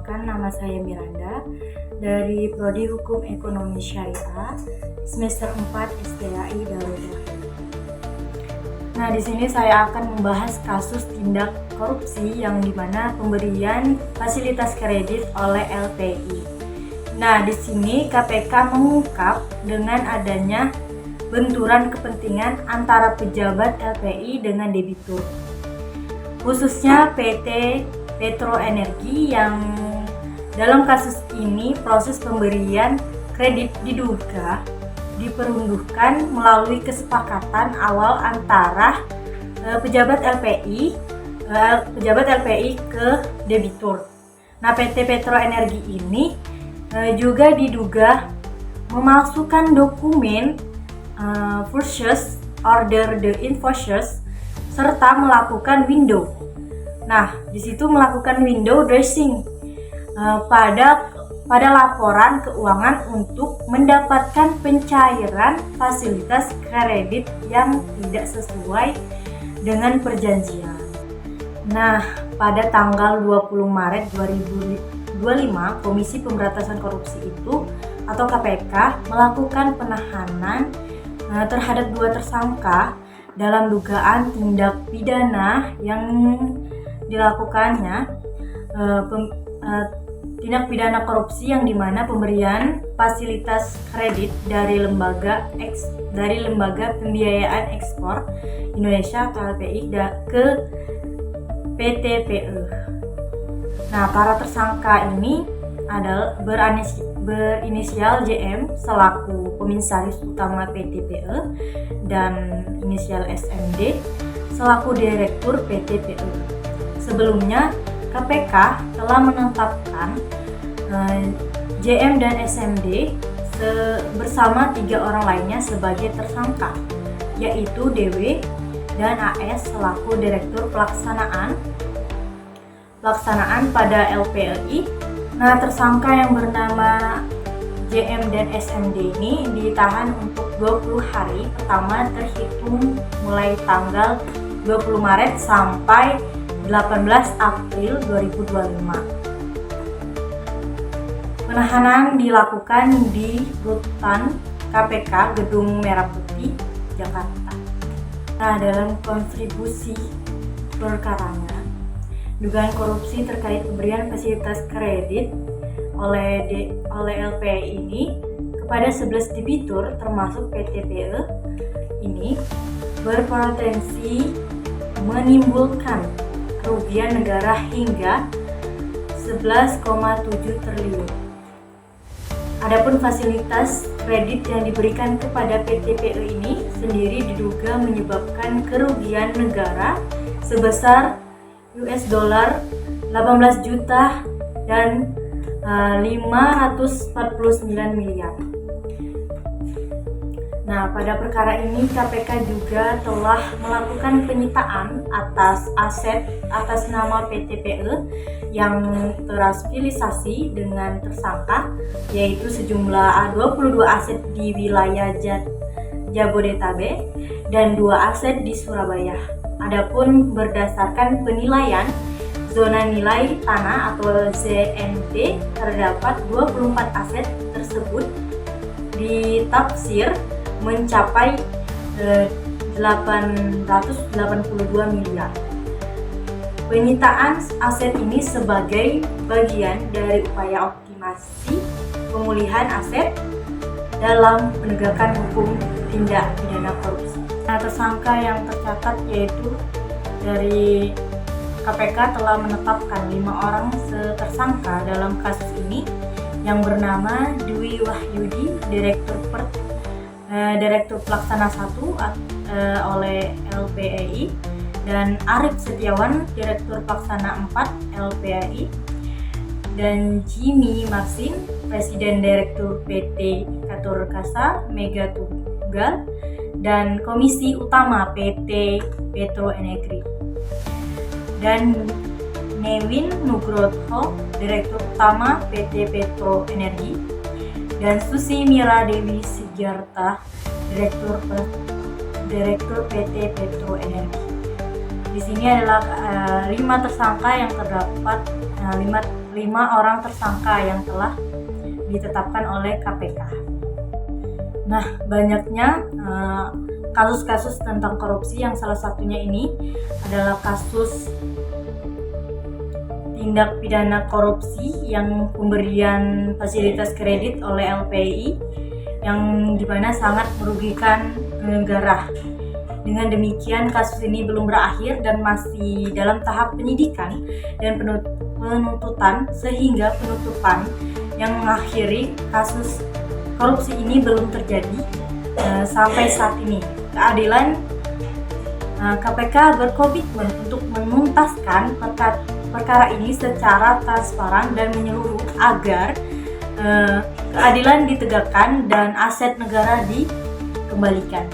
perkenalkan, nama saya Miranda dari Prodi Hukum Ekonomi Syariah semester 4 STAI Darurat. Nah, di sini saya akan membahas kasus tindak korupsi yang dimana pemberian fasilitas kredit oleh LPI. Nah, di sini KPK mengungkap dengan adanya benturan kepentingan antara pejabat LPI dengan debitur, khususnya PT Petro Energi yang dalam kasus ini proses pemberian kredit diduga diperuntukkan melalui kesepakatan awal antara pejabat LPI ke debitur. Nah, PT Petro Energi ini juga diduga memalsukan dokumen purchase order the invoices serta melakukan window. Nah, di situ melakukan window dressing pada laporan keuangan untuk mendapatkan pencairan fasilitas kredit yang tidak sesuai dengan perjanjian. Nah, pada tanggal 20 Maret 2025, Komisi Pemberantasan Korupsi itu atau KPK melakukan penahanan terhadap 2 tersangka dalam dugaan tindak pidana yang dilakukannya tindak pidana korupsi yang dimana pemberian fasilitas kredit dari lembaga pembiayaan ekspor Indonesia atau LPI ke PT PE. Nah, para tersangka ini adalah berinisial JM selaku komisaris utama PT PE dan inisial SMD selaku direktur PT PE. Sebelumnya, KPK telah menetapkan JM dan SMD bersama 3 orang lainnya sebagai tersangka, yaitu DW dan AS selaku direktur pelaksanaan pada LPI. Nah, tersangka yang bernama JM dan SMD ini ditahan untuk 20 hari pertama terhitung mulai tanggal 20 Maret sampai 18 April 2025. Penahanan dilakukan di Rutan KPK Gedung Merah Putih, Jakarta. Nah, dalam kontribusi perkaranya, dugaan korupsi terkait pemberian fasilitas kredit oleh LPI ini kepada 11 debitur termasuk PT PE ini berpotensi menimbulkan kerugian negara hingga 11,7 triliun. Adapun fasilitas kredit yang diberikan kepada PT PE ini sendiri diduga menyebabkan kerugian negara sebesar US dollar 18 juta dan 549 miliar. Nah, pada perkara ini KPK juga telah melakukan penyitaan atas aset atas nama PT PE yang terafiliasi dengan tersangka, yaitu sejumlah 22 aset di wilayah Jabodetabek dan 2 aset di Surabaya. Adapun berdasarkan penilaian zona nilai tanah atau ZNT, terdapat 24 aset tersebut ditafsir mencapai 882 miliar. Penyitaan aset ini sebagai bagian dari upaya optimasi pemulihan aset dalam penegakan hukum tindak pidana korupsi. Nah, tersangka yang tercatat yaitu dari KPK telah menetapkan 5 orang tersangka dalam kasus ini yang bernama Dwi Wahyudi, Direktur Pelaksana 1 oleh LPI, dan Arif Setiawan, Direktur Pelaksana 4 LPI, dan Jimmy Marsin, Presiden Direktur PT Catur Kasa Mega Tunggal, dan Komisi Utama PT Petro Energi, dan Newin Nugroho, Direktur Utama PT Petro Energi, dan Susi Mira Dewi Sijarta, Direktur PT Petro Energi. Di sini adalah 5 tersangka yang terdapat 5 5 orang tersangka yang telah ditetapkan oleh KPK. Nah, banyaknya kasus-kasus tentang korupsi yang salah satunya ini adalah kasus tindak pidana korupsi yang pemberian fasilitas kredit oleh LPI yang dimana sangat merugikan negara. Dengan demikian kasus ini belum berakhir dan masih dalam tahap penyidikan dan penuntutan, sehingga penutupan yang mengakhiri kasus korupsi ini belum terjadi sampai saat ini. Keadilan KPK berkomitmen untuk menuntaskan perkara ini secara transparan dan menyeluruh agar keadilan ditegakkan dan aset negara dikembalikan.